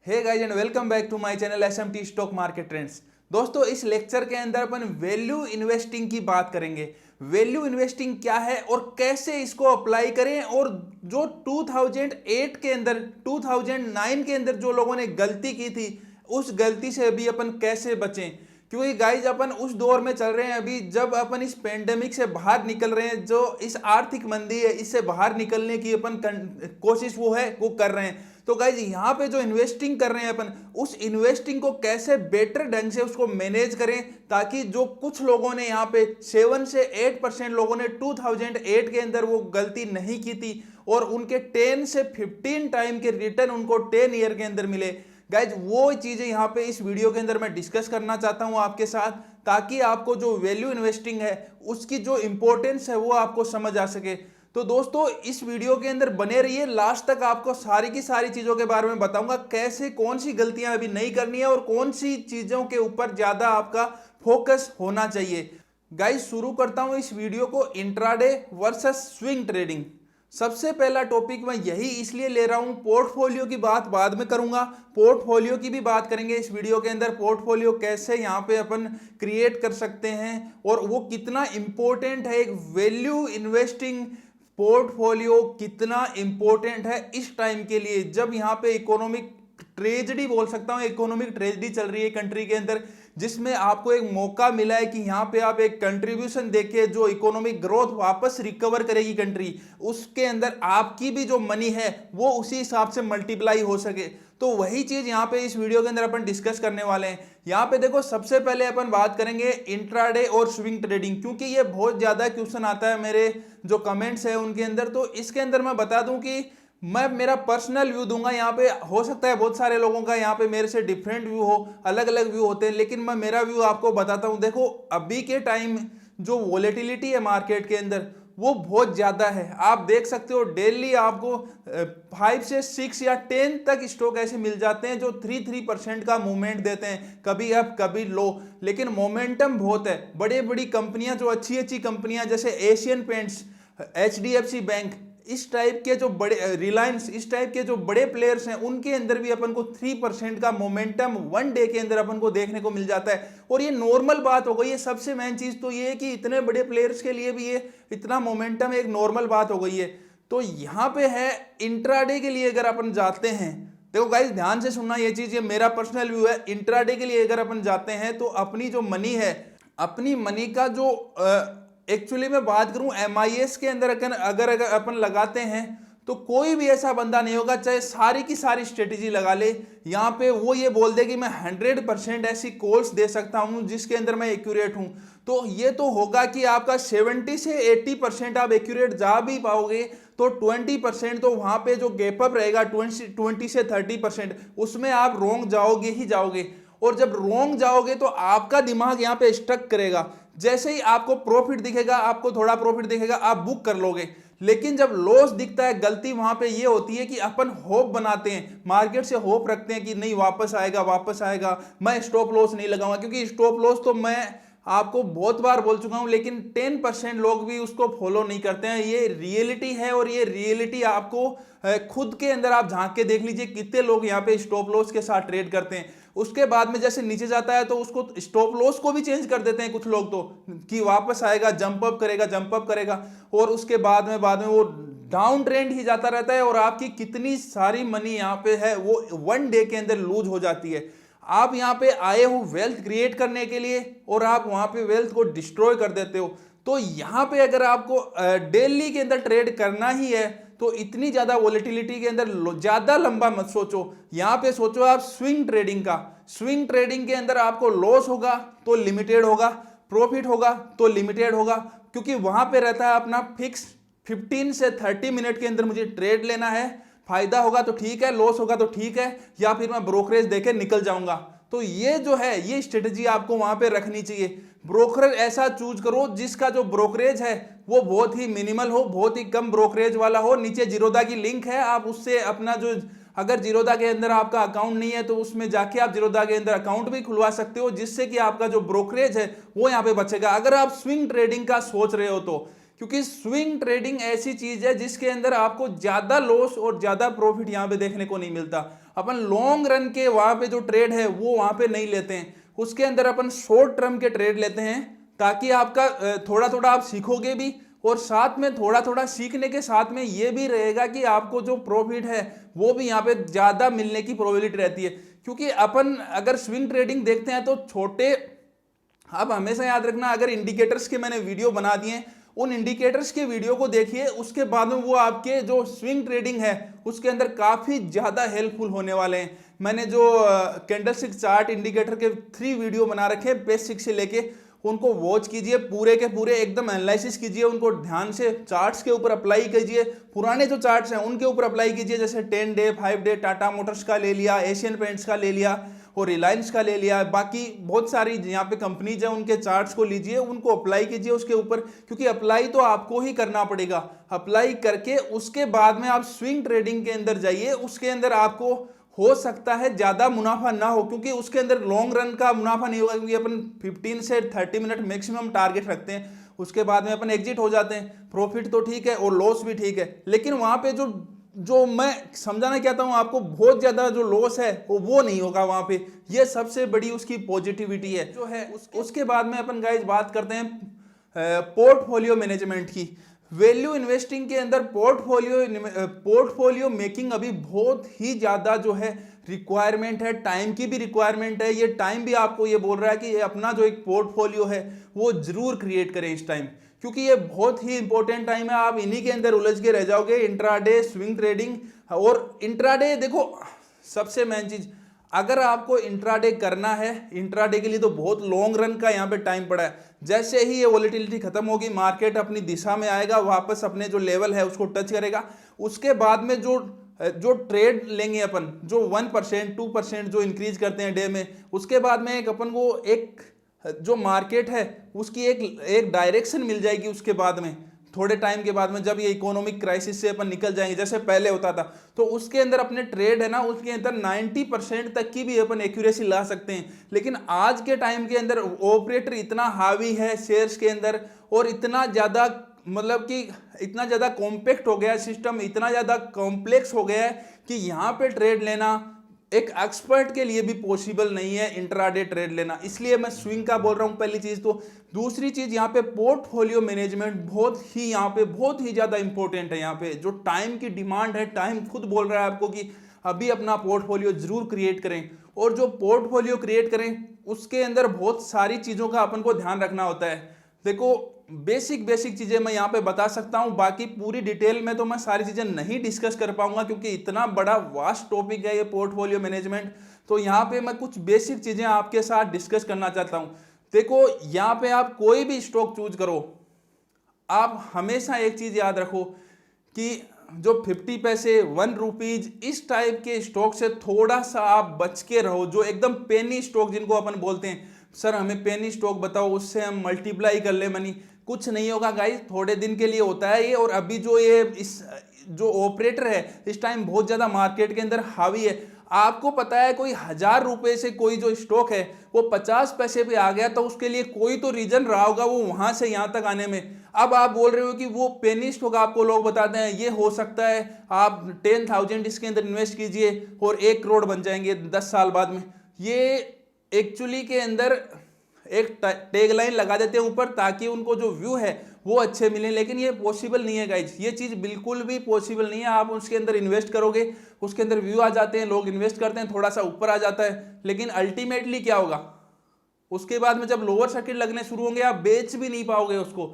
Hey guys and welcome back to my channel SMT stock market trends. दोस्तों, इस lecture के अंदर अपन value investing की बात करेंगे। वैल्यू इन्वेस्टिंग क्या है और कैसे इसको अप्लाई करें, और जो 2008 के अंदर 2009 के अंदर जो लोगों ने गलती की थी, उस गलती से अभी अपन कैसे बचें। क्योंकि गाइज अपन उस दौर में चल रहे हैं अभी, जब अपन इस पेंडेमिक से बाहर निकल रहे हैं, जो इस आर्थिक मंदी है इससे बाहर निकलने की अपन कोशिश वो कर रहे हैं। तो गाइज यहाँ पे जो इन्वेस्टिंग कर रहे हैं अपन, उस इन्वेस्टिंग को कैसे बेटर ढंग से उसको मैनेज करें, ताकि जो कुछ लोगों ने यहाँ पे 7 से 8% लोगों ने 2008 के अंदर वो गलती नहीं की थी और उनके 10 से 15 टाइम के रिटर्न उनको 10 ईयर के अंदर मिले। गाइज वो चीजें यहाँ पे इस वीडियो के अंदर मैं डिस्कस करना चाहता हूँ आपके साथ, ताकि आपको जो वैल्यू इन्वेस्टिंग है उसकी जो इंपॉर्टेंस है वो आपको समझ आ सके। तो दोस्तों, इस वीडियो के अंदर बने रहिए, लास्ट तक आपको सारी की सारी चीजों के बारे में बताऊंगा, कैसे कौन सी गलतियां अभी नहीं करनी है और कौन सी चीजों के ऊपर ज्यादा आपका फोकस होना चाहिए। गाइज शुरू करता हूं इस वीडियो को इंट्राडे वर्सेस स्विंग ट्रेडिंग। सबसे पहला टॉपिक मैं यही इसलिए ले रहा हूं, पोर्टफोलियो की बात बाद में करूंगा, पोर्टफोलियो की भी बात करेंगे इस वीडियो के अंदर। पोर्टफोलियो कैसे यहां पे अपन क्रिएट कर सकते हैं और वो कितना इंपॉर्टेंट है, एक वैल्यू इन्वेस्टिंग पोर्टफोलियो कितना इंपॉर्टेंट है इस टाइम के लिए, जब यहां पे इकोनॉमिक ट्रेजेडी बोल सकता हूं, इकोनॉमिक ट्रेजेडी चल रही है कंट्री के अंदर, जिसमें आपको एक मौका मिला है कि यहां पे आप एक कंट्रीब्यूशन देके जो इकोनॉमिक ग्रोथ वापस रिकवर करेगी कंट्री, उसके अंदर आपकी भी जो मनी है वो उसी हिसाब से मल्टीप्लाई हो सके। तो वही चीज यहां पे इस वीडियो के अंदर अपन डिस्कस करने वाले हैं। यहां पे देखो, सबसे पहले अपन बात करेंगे इंट्राडे और स्विंग ट्रेडिंग, क्योंकि ये बहुत ज्यादा क्वेश्चन आता है मेरे जो कमेंट्स है उनके अंदर। तो इसके अंदर मैं बता दूं कि मैं मेरा पर्सनल व्यू दूंगा। यहाँ पे हो सकता है बहुत सारे लोगों का यहाँ पे मेरे से डिफरेंट व्यू हो, अलग अलग व्यू होते हैं, लेकिन मैं मेरा व्यू आपको बताता हूँ। देखो, अभी के टाइम जो वोलेटिलिटी है मार्केट के अंदर वो बहुत ज्यादा है। आप देख सकते हो डेली आपको 5 से 6 या 10 तक स्टॉक ऐसे मिल जाते हैं जो 3% का मूवमेंट देते हैं, कभी अप कभी लो, लेकिन मोमेंटम बहुत है। बड़ी बड़ी कंपनियां, जो अच्छी अच्छी कंपनियां जैसे एशियन पेंट्स, HDFC बैंक, इस टाइप के जो बड़े, रिलायंस, इस टाइप के जो बड़े प्लेयर्स हैं, उनके अंदर भी अपन को 3% का मोमेंटम वन डे के अंदर अपन को देखने को मिल जाता है। और ये नॉर्मल बात हो गई है। सबसे मेन चीज तो ये है कि इतने बड़े प्लेयर्स के लिए भी ये इतना मोमेंटम एक नॉर्मल बात हो गई है। तो यहाँ पे है इंट्राडे के लिए अगर अपन जाते हैं, देखो गाइस ध्यान से सुनना ये चीज, ये मेरा पर्सनल व्यू है। इंट्राडे के लिए अगर अपन जाते हैं तो अपनी जो मनी है, अपनी मनी का जो एक्चुअली मैं बात करूं MIS के अंदर अगर अपन लगाते हैं तो कोई भी ऐसा बंदा नहीं होगा, चाहे सारी की सारी स्ट्रेटेजी लगा ले, यहाँ पे वो ये बोल दे कि मैं 100% ऐसी कॉल्स दे सकता हूं जिसके अंदर मैं एक्यूरेट हूं। तो ये तो होगा कि आपका 70 से 80% आप एक्यूरेट जा भी पाओगे, तो 20% तो वहां पे जो गैप अप रहेगा 20 से 30%, उसमें आप रोंग जाओगे ही जाओगे। और जब रोंग जाओगे तो आपका दिमाग यहाँ पे स्टक करेगा। जैसे ही आपको प्रॉफिट दिखेगा, आपको थोड़ा प्रॉफिट दिखेगा, आप बुक कर लोगे। लेकिन जब लॉस दिखता है, गलती वहां पे ये होती है कि अपन होप बनाते हैं, मार्केट से होप रखते हैं कि नहीं वापस आएगा वापस आएगा, मैं स्टॉप लॉस नहीं लगाऊंगा। क्योंकि स्टॉप लॉस तो मैं आपको बहुत बार बोल चुका हूं, लेकिन 10% लोग भी उसको फॉलो नहीं करते हैं। ये रियलिटी है और ये रियलिटी आपको खुद के अंदर आप झांक के देख लीजिए, कितने लोग यहाँ पे स्टॉप लॉस के साथ ट्रेड करते हैं। उसके बाद में जैसे नीचे जाता है तो उसको स्टॉप लॉस को भी चेंज कर देते हैं कुछ लोग, तो कि वापस आएगा, जंप अप करेगा, और उसके बाद में वो डाउन ट्रेंड ही जाता रहता है और आपकी कितनी सारी मनी यहाँ पे है वो वन डे के अंदर लूज हो जाती है। आप यहाँ पे आए हो वेल्थ क्रिएट करने के लिए और आप वहां पे वेल्थ को डिस्ट्रॉय कर देते हो। तो यहाँ पे अगर आपको डेली के अंदर ट्रेड करना ही है तो इतनी ज्यादा वोलेटिलिटी के अंदर ज्यादा लंबा मत सोचो। यहाँ पे सोचो आप स्विंग ट्रेडिंग का। स्विंग ट्रेडिंग के अंदर आपको लॉस होगा तो लिमिटेड होगा, प्रॉफिट होगा तो लिमिटेड होगा, क्योंकि वहां पे रहता है अपना फिक्स 15 से 30 मिनट के अंदर मुझे ट्रेड लेना है। फायदा होगा तो ठीक है, लॉस होगा तो ठीक है, या फिर मैं ब्रोकरेज देके निकल जाऊंगा। तो ये जो है ये स्ट्रेटेजी आपको वहां पे रखनी चाहिए। ब्रोकर ऐसा चूज करो जिसका जो ब्रोकरेज है वो बहुत ही मिनिमल हो, बहुत ही कम ब्रोकरेज वाला हो। नीचे जीरोधा की लिंक है, आप उससे अपना जो, अगर जीरोधा के अंदर आपका अकाउंट नहीं है तो उसमें जाके आप जीरोधा के अंदर अकाउंट भी खुलवा सकते हो, जिससे कि आपका जो ब्रोकरेज है वो यहाँ पे बचेगा, अगर आप स्विंग ट्रेडिंग का सोच रहे हो तो। क्योंकि स्विंग ट्रेडिंग ऐसी चीज है जिसके अंदर आपको ज्यादा लॉस और ज्यादा प्रॉफिट यहाँ पे देखने को नहीं मिलता। अपन लॉन्ग रन के वहां पे जो ट्रेड है वो वहां पे नहीं लेते हैं, उसके अंदर अपन शॉर्ट टर्म के ट्रेड लेते हैं, ताकि आपका थोड़ा थोड़ा आप सीखोगे भी, और साथ में थोड़ा थोड़ा सीखने के साथ में ये भी रहेगा कि आपको जो प्रॉफिट है वो भी यहाँ पे ज्यादा मिलने की प्रोबेबिलिटी रहती है। क्योंकि अपन अगर स्विंग ट्रेडिंग देखते हैं तो छोटे, आप हमेशा याद रखना, अगर इंडिकेटर्स के मैंने वीडियो बना दिए, उन इंडिकेटर्स के वीडियो को देखिए, उसके बाद में वो आपके जो स्विंग ट्रेडिंग है उसके अंदर काफी ज्यादा हेल्पफुल होने वाले हैं। मैंने जो कैंडलस्टिक चार्ट इंडिकेटर के 3 वीडियो बना रखे हैं, बेसिक से लेके, उनको वॉच कीजिए, पूरे के पूरे एकदम एनालिसिस कीजिए, उनको ध्यान से चार्ट्स के ऊपर अप्लाई कीजिए, पुराने जो चार्ट्स हैं उनके ऊपर अप्लाई कीजिए, जैसे 10 डे 5 डे टाटा मोटर्स का ले लिया, एशियन पेंट्स का ले लिया और रिलायंस का ले लिया, बाकी बहुत सारी यहाँ पे कंपनीज हैं उनके चार्ट्स को लीजिए, उनको अप्लाई कीजिए उसके ऊपर, क्योंकि अप्लाई तो आपको ही करना पड़ेगा। अप्लाई करके उसके बाद में आप स्विंग ट्रेडिंग के अंदर जाइए, उसके अंदर आपको हो सकता है ज्यादा मुनाफा ना हो, क्योंकि उसके अंदर लॉन्ग रन का मुनाफा नहीं होगा, क्योंकि अपन 15 से 30 मिनट मैक्सिमम टारगेट रखते हैं, उसके बाद में अपन एग्जिट हो जाते हैं। प्रॉफिट तो ठीक है और लॉस भी ठीक है, लेकिन वहां पे जो जो मैं समझाना चाहता हूं आपको, बहुत ज्यादा जो लॉस है वो नहीं होगा वहां पे, ये सबसे बड़ी उसकी पॉजिटिविटी है जो है। उसके बाद में अपन गाइस बात करते हैं पोर्टफोलियो मैनेजमेंट की। वैल्यू इन्वेस्टिंग के अंदर पोर्टफोलियो मेकिंग अभी बहुत ही ज्यादा जो है रिक्वायरमेंट है, टाइम की भी रिक्वायरमेंट है। ये टाइम भी आपको ये बोल रहा है कि अपना जो एक पोर्टफोलियो है वो जरूर क्रिएट करें इस टाइम, क्योंकि ये बहुत ही इंपॉर्टेंट टाइम है। आप इन्हीं के अंदर उलझ के रह जाओगे, इंट्राडे, स्विंग ट्रेडिंग। और इंट्राडे देखो, सबसे मेन चीज, अगर आपको इंट्राडे करना है, इंट्राडे के लिए तो बहुत लॉन्ग रन का यहाँ पे टाइम पड़ा है। जैसे ही ये वॉलेटिलिटी खत्म होगी, मार्केट अपनी दिशा में आएगा, वापस अपने जो लेवल है उसको टच करेगा, उसके बाद में जो ट्रेड लेंगे अपन, जो 1% 2% जो इंक्रीज करते हैं डे में, उसके बाद में एक अपन को एक जो मार्केट है उसकी एक डायरेक्शन मिल जाएगी। उसके बाद में थोड़े टाइम के बाद में जब ये इकोनॉमिक क्राइसिस से अपन निकल जाएंगे, जैसे पहले होता था, तो उसके अंदर अपने ट्रेड है ना, उसके अंदर 90% तक की भी अपन एक्यूरेसी ला सकते हैं। लेकिन आज के टाइम के अंदर ऑपरेटर इतना हावी है शेयर्स के अंदर, और इतना ज़्यादा, मतलब कि इतना ज़्यादा कॉम्पैक्ट हो गया है सिस्टम, इतना ज़्यादा कॉम्प्लेक्स हो गया है कि यहाँ पे ट्रेड लेना एक एक्सपर्ट के लिए भी पॉसिबल नहीं है, इंट्राडे ट्रेड लेना। इसलिए मैं स्विंग का बोल रहा हूँ पहली चीज तो। दूसरी चीज, यहाँ पे पोर्टफोलियो मैनेजमेंट बहुत ही ज्यादा इंपॉर्टेंट है। यहाँ पे जो टाइम की डिमांड है, टाइम खुद बोल रहा है आपको कि अभी अपना पोर्टफोलियो जरूर क्रिएट करें। और जो पोर्टफोलियो क्रिएट करें उसके अंदर बहुत सारी चीजों का अपन को ध्यान रखना होता है। देखो, बेसिक चीजें मैं यहाँ पे बता सकता हूँ, बाकी पूरी डिटेल में तो मैं सारी चीजें नहीं डिस्कस कर पाऊंगा, क्योंकि इतना बड़ा वास्ट टॉपिक है ये पोर्टफोलियो मैनेजमेंट। तो यहाँ पे मैं कुछ बेसिक चीजें आपके साथ डिस्कस करना चाहता हूँ। देखो, यहाँ पे आप कोई भी स्टॉक चूज करो, आप हमेशा एक चीज याद रखो कि जो 50 पैसे 1 रुपीज इस टाइप के स्टॉक से थोड़ा सा आप बच के रहो। जो एकदम पेनी स्टॉक जिनको अपन बोलते हैं, सर हमें पेनी स्टॉक बताओ, उससे हम मल्टीप्लाई कर ले मनी, कुछ नहीं होगा गाइस, थोड़े दिन के लिए होता है ये। और अभी जो ये इस जो ऑपरेटर है इस टाइम बहुत ज्यादा मार्केट के अंदर हावी है। आपको पता है, कोई 1000 रुपए से कोई जो स्टॉक है वो 50 पैसे पे आ गया, तो उसके लिए कोई तो रीजन रहा होगा वो वहां से यहां तक आने में। अब आप बोल रहे हो कि वो पेनी स्टॉक आपको लोग बताते हैं, ये हो सकता है आप 10,000 इसके अंदर इन्वेस्ट कीजिए और 1 करोड़ बन जाएंगे 10 साल बाद में। ये एक्चुअली के अंदर एक टैगलाइन लगा देते हैं ऊपर, ताकि उनको जो व्यू है वो अच्छे मिले, लेकिन ये पॉसिबल नहीं है गाइज, ये चीज बिल्कुल भी पॉसिबल नहीं है। आप उसके अंदर इन्वेस्ट करोगे, उसके अंदर व्यू आ जाते हैं, लोग इन्वेस्ट करते हैं, थोड़ा सा ऊपर आ जाता है, लेकिन अल्टीमेटली क्या होगा, उसके बाद में जब लोअर सर्किट लगने शुरू होंगे, आप बेच भी नहीं पाओगे उसको,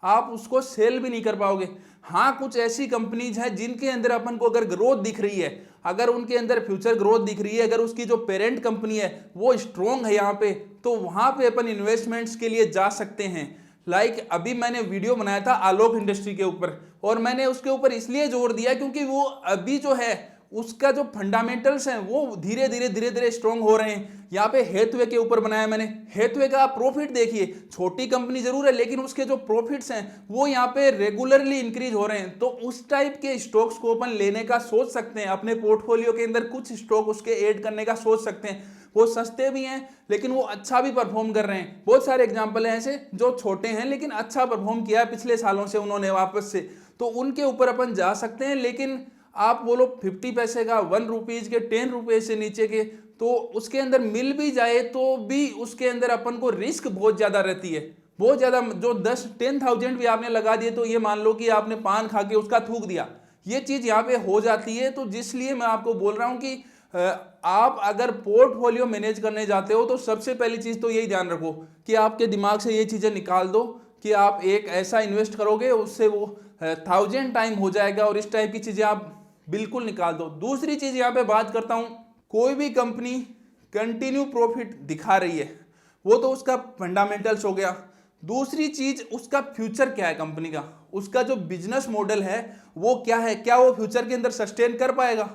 आप उसको सेल भी नहीं कर पाओगे। हाँ, कुछ ऐसी कंपनीज हैं जिनके अंदर अपन को अगर ग्रोथ दिख रही है, अगर उनके अंदर फ्यूचर ग्रोथ दिख रही है, अगर उसकी जो पेरेंट कंपनी है वो स्ट्रॉन्ग है यहाँ पे, तो वहां पे अपन इन्वेस्टमेंट्स के लिए जा सकते हैं। लाइक अभी मैंने वीडियो बनाया था आलोक इंडस्ट्री के ऊपर, और मैंने उसके ऊपर इसलिए जोर दिया क्योंकि वो अभी जो है उसका जो फंडामेंटल्स हैं वो धीरे धीरे स्ट्रॉन्ग हो रहे हैं। यहाँ पे हेथवे के ऊपर बनाया मैंने, हेथवे का प्रॉफिट देखिए, छोटी कंपनी जरूर है लेकिन उसके जो प्रॉफिट्स हैं वो यहाँ पे रेगुलरली इंक्रीज हो रहे हैं। तो उस टाइप के स्टॉक्स को अपन लेने का सोच सकते हैं, अपने पोर्टफोलियो के अंदर कुछ स्टॉक उसके ऐड करने का सोच सकते हैं। वो सस्ते भी हैं लेकिन वो अच्छा भी परफॉर्म कर रहे हैं। बहुत सारे एग्जाम्पल हैं ऐसे जो छोटे हैं लेकिन अच्छा परफॉर्म किया है पिछले सालों से उन्होंने वापस से, तो उनके ऊपर अपन जा सकते हैं। लेकिन आप बोलो 50 पैसे का, 1 रुपीज के, 10 रुपए से नीचे के, तो उसके अंदर मिल भी जाए तो भी उसके अंदर अपन को रिस्क बहुत ज्यादा रहती है, बहुत ज्यादा। जो 10,000 भी आपने लगा दिए तो ये मान लो कि आपने पान खा के उसका थूक दिया, ये चीज यहाँ पे हो जाती है। तो जिसलिए मैं आपको बोल रहा हूं कि आप अगर पोर्टफोलियो मैनेज करने जाते हो तो सबसे पहली चीज तो यही ध्यान रखो कि आपके दिमाग से ये चीजें निकाल दो कि आप एक ऐसा इन्वेस्ट करोगे उससे वो 1000 टाइम हो जाएगा, और इस टाइप की चीजें आप बिल्कुल निकाल दो। दूसरी चीज यहाँ पे बात करता हूं, कोई भी कंपनी कंटिन्यू प्रॉफिट दिखा रही है वो तो उसका फंडामेंटल्स हो गया। दूसरी चीज उसका फ्यूचर क्या है कंपनी का, उसका जो बिजनेस मॉडल है वो क्या है, क्या वो फ्यूचर के अंदर सस्टेन कर पाएगा।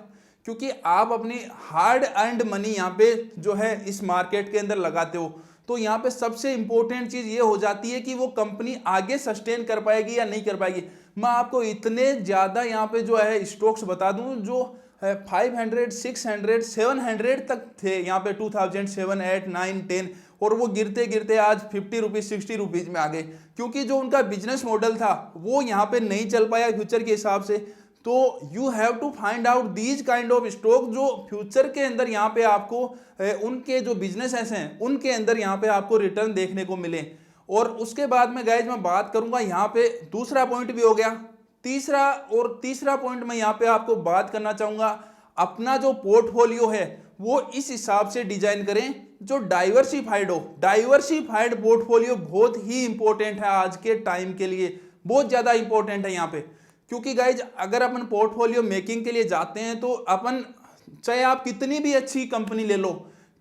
क्योंकि आप अपनी हार्ड अर्नड मनी यहाँ पे जो है इस मार्केट के अंदर लगाते हो, तो यहाँ पे सबसे इंपॉर्टेंट चीज ये हो जाती है कि वो कंपनी आगे सस्टेन कर पाएगी या नहीं कर पाएगी। मैं आपको इतने ज्यादा यहाँ पे जो है स्टॉक्स बता दूं जो 500, 600, 700 तक थे यहाँ पे 2007, 8, 9, 10, और वो गिरते गिरते आज 50 रुपीज 60 रुपीज में आ गए, क्योंकि जो उनका बिजनेस मॉडल था वो यहाँ पे नहीं चल पाया फ्यूचर के हिसाब से। तो you have to find out these kind of stock जो फ्यूचर के अंदर यहाँ पे आपको उनके जो बिजनेस ऐसे हैं उनके अंदर यहाँ पे आपको रिटर्न देखने को मिले। और उसके बाद में गाइज मैं बात करूंगा यहाँ पे दूसरा पॉइंट भी हो गया, तीसरा पॉइंट मैं यहाँ पे आपको बात करना चाहूंगा, अपना जो पोर्टफोलियो है वो इस हिसाब से डिजाइन करें जो डाइवर्सिफाइड हो। डाइवर्सिफाइड पोर्टफोलियो बहुत ही इंपॉर्टेंट है आज के टाइम के लिए, बहुत ज्यादा इंपॉर्टेंट है यहाँ पे। क्योंकि गाइज अगर अपन पोर्टफोलियो मेकिंग के लिए जाते हैं तो अपन चाहे आप कितनी भी अच्छी कंपनी ले लो,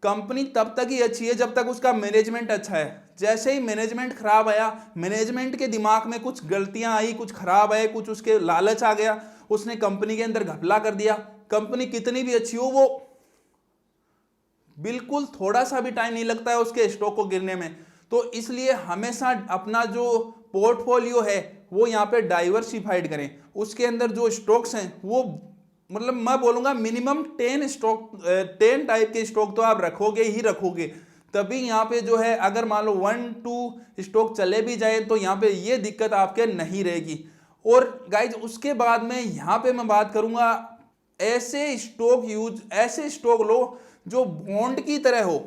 कंपनी तब तक ही अच्छी है जब तक उसका मैनेजमेंट अच्छा है। जैसे ही मैनेजमेंट खराब आया, मैनेजमेंट के दिमाग में कुछ गलतियां आई, कुछ खराब आए, कुछ उसके लालच आ गया, उसने कंपनी के अंदर घपला कर दिया, कंपनी कितनी भी अच्छी हो वो बिल्कुल थोड़ा सा भी टाइम नहीं लगता है उसके स्टॉक को गिरने में। तो इसलिए हमेशा अपना जो पोर्टफोलियो है वो यहाँ पे डाइवर्सिफाइड करें, उसके अंदर जो स्टॉक्स हैं वो मतलब मैं बोलूंगा मिनिमम 10 टाइप के स्टॉक तो आप रखोगे ही रखोगे, तभी यहाँ पे जो है अगर मान लो 1-2 स्टॉक चले भी जाए तो यहाँ पे ये दिक्कत आपके नहीं रहेगी। और गाइज उसके बाद में यहाँ पे मैं बात करूंगा ऐसे स्टॉक लो जो बॉन्ड की तरह हो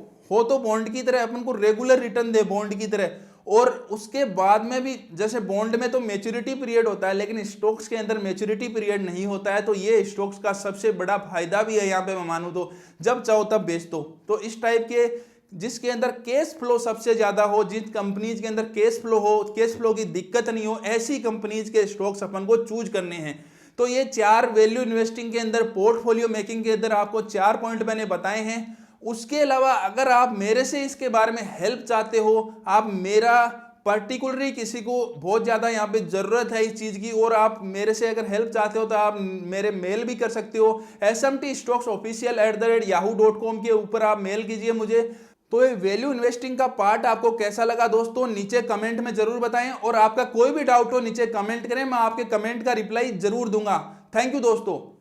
तो बॉन्ड की तरह अपन को रेगुलर रिटर्न दे बॉन्ड की तरह, और उसके बाद में भी जैसे बॉन्ड में तो मैच्योरिटी पीरियड होता है लेकिन स्टॉक्स के अंदर मैच्योरिटी पीरियड नहीं होता है। तो ये स्टॉक्स का सबसे बड़ा फायदा भी है यहाँ पे मैं मानूं तो, जब चाहो तब बेच दो। तो इस टाइप के जिसके अंदर कैश फ्लो सबसे ज्यादा हो, जिस कंपनीज के अंदर कैश फ्लो की दिक्कत नहीं हो, ऐसी कंपनीज के स्टॉक्स अपन को चूज करने हैं। तो ये 4 वैल्यू इन्वेस्टिंग के अंदर, पोर्टफोलियो मेकिंग के अंदर आपको 4 पॉइंट मैंने बताए हैं। उसके अलावा अगर आप मेरे से इसके बारे में हेल्प चाहते हो, आप मेरा पर्टिकुलरली किसी को बहुत ज़्यादा यहाँ पे ज़रूरत है इस चीज़ की और आप मेरे से अगर हेल्प चाहते हो तो आप मेरे मेल भी कर सकते हो smtstocksofficial@yahoo.com के ऊपर आप मेल कीजिए मुझे। तो ये वैल्यू इन्वेस्टिंग का पार्ट आपको कैसा लगा दोस्तों नीचे कमेंट में जरूर बताएं, और आपका कोई भी डाउट हो नीचे कमेंट करें, मैं आपके कमेंट का रिप्लाई जरूर दूंगा। थैंक यू दोस्तों।